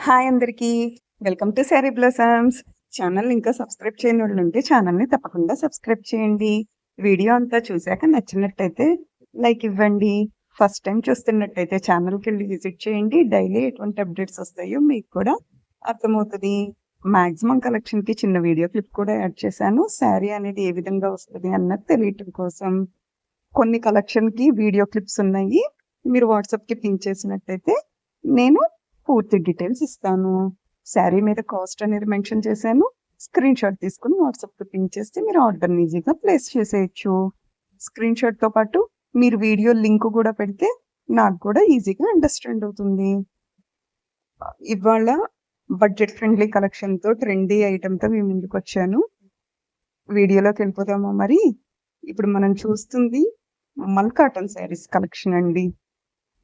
Hi అందరికీ. Welcome to sari blossoms. Channel ఇంకా subscribe చేయనోళ్ళు ఉంటే ఛానల్‌ని తప్పకుండా సబ్స్క్రైబ్ చేయండి. వీడియో అంతా చూసాక నచ్చినట్టయితే లైక్ ఇవ్వండి. ఫస్ట్ టైం చూస్తున్నట్టయితే ఛానల్‌కెళ్ళి విజిట్ చేయండి. డైలీ ఎటువంటి అప్డేట్స్ వస్తాయో మీకు కూడా అర్థమవుతది. మాక్సిమం కలెక్షన్‌కి చిన్న వీడియో క్లిప్ కూడా యాడ్ చేశాను. శారీ అనేది ఏ విధంగా వస్తది అన్నది తెలియటం కోసం. కొన్ని కలెక్షన్‌కి వీడియో క్లిప్స్ ఉన్నాయి. మీరు వాట్సాప్‌కి పింక్ చేసినట్టయితే నేను పూర్తి డీటెయిల్స్ ఇస్తాను. శారీ మీద కాస్ట్ అనేది మెన్షన్ చేశాను. స్క్రీన్ షాట్ తీసుకొని వాట్సాప్‌కి పింక్ చేస్తే మీరు ఆర్డర్‌ని ఈజీగా ప్లేస్ చేసేయొచ్చు. స్క్రీన్ షాట్‌తో పాటు మీరు వీడియో లింక్ కూడా పెడితే నాకు కూడా ఈజీగా అండర్‌స్టాండ్ అవుతుంది. ఇవాళ బడ్జెట్ ఫ్రెండ్లీ కలెక్షన్‌తో ట్రెండీ ఐటెమ్‌తో మీ ముందుకొచ్చాను. వీడియోలోకి వెళ్ళిపోదామా మరి? ఇప్పుడు మనం చూస్తుంది మల్ కాటన్ శారీస్ కలెక్షన్ అండి.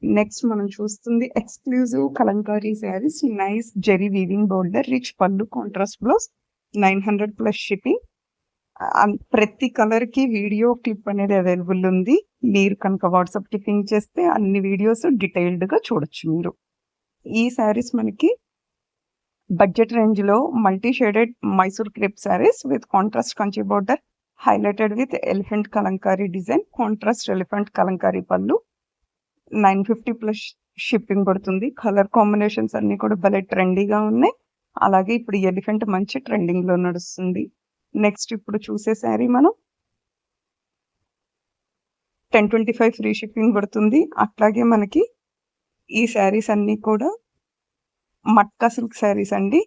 నెక్స్ట్ మనం చూస్తుంది exclusive Kalamkari saris, nice zari weaving border, rich pallu, contrast blouse, 900 plus shipping. ప్రతి కలర్ కి వీడియో క్లిప్ అనేది అవైలబుల్ ఉంది. మీరు కనుక వాట్సాప్ కి పింక్ చేస్తే అన్ని వీడియోస్ డీటెయిల్డ్ గా చూడొచ్చు మీరు. ఈ శారీస్ మనకి బడ్జెట్ రేంజ్ లో multi shaded Mysore crepe saris with contrast Kanchi border, highlighted with elephant Kalamkari design, contrast elephant Kalamkari పళ్ళు, 950 ప్లస్ షిప్పింగ్ పడుతుంది. కలర్ కాంబినేషన్స్ అన్ని కూడా భలే ట్రెండీగా ఉన్నాయి. అలాగే ఇప్పుడు ఎలిఫెంట్ మంచి ట్రెండింగ్ లో నడుస్తుంది. నెక్స్ట్ ఇప్పుడు చూసే శారీ మనం 1025 ఫ్రీ షిప్పింగ్ పడుతుంది. అట్లాగే మనకి ఈ శారీస్ అన్ని కూడా మట్కా సిల్క్ శారీస్ అండి.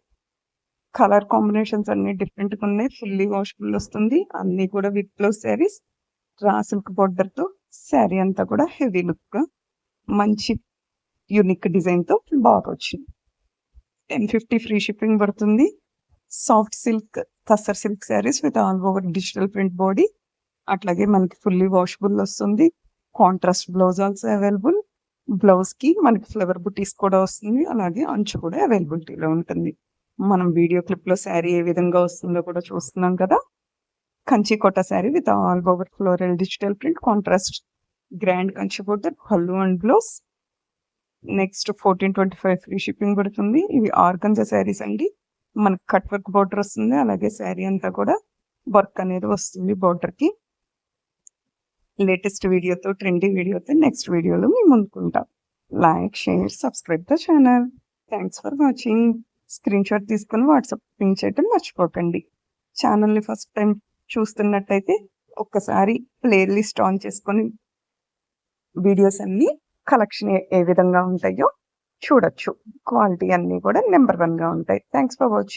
కలర్ కాంబినేషన్స్ అన్ని డిఫరెంట్ గా ఉన్నాయి. ఫుల్లీ వాషబుల్ వస్తుంది. అన్ని కూడా with blouse saris, raw silk border తో శారీ అంతా కూడా హెవీ లుక్, మంచి యూనిక్ డిజైన్ తో బాగా వచ్చింది. 1050 ఫ్రీ షిప్పింగ్ పడుతుంది. Soft silk tussar silk saris with all over digital print body. అట్లాగే మనకి ఫుల్లీ వాషబుల్ వస్తుంది. Contrast blouse also available. Blouse కి మనకి ఫ్లవర్ బుటీస్ కూడా వస్తుంది. అలాగే అంచు కూడా అవైలబిలిటీలో ఉంటుంది. మనం వీడియో క్లిప్ లో శారీ ఏ విధంగా వస్తుందో కూడా చూస్తున్నాం కదా. Kanchi kota sari with all over floral digital print, contrast grand Kanchi border, pallu and blouse. Next 1425 free shipping పడుతుంది. ఇవి ఆర్గంజా శారీస్ అండి. మనకి కట్ వర్క్ బోర్డర్ వస్తుంది. అలాగే శారీ అంతా కూడా వర్క్ అనేది వస్తుంది బోర్డర్ కి. లేటెస్ట్ వీడియోతో ట్రెండీ వీడియోతో నెక్స్ట్ వీడియోలో మేము ముందుకుంటాం. Like, share, subscribe the channel. Thanks for watching. Screen shot తీసుకొని వాట్సాప్ పింక్ చేయడం మర్చిపోకండి. ఛానల్ని ఫస్ట్ టైం చూస్తున్నట్టయితే ఒక్కసారి ప్లే లిస్ట్ ఆన్ చేసుకొని వీడియోస్ అన్ని కలెక్షన్ ఏ విధంగా ఉంటాయో చూడొచ్చు. క్వాలిటీ అన్ని కూడా నెంబర్ 1 గా ఉంటాయి. Thanks for watching.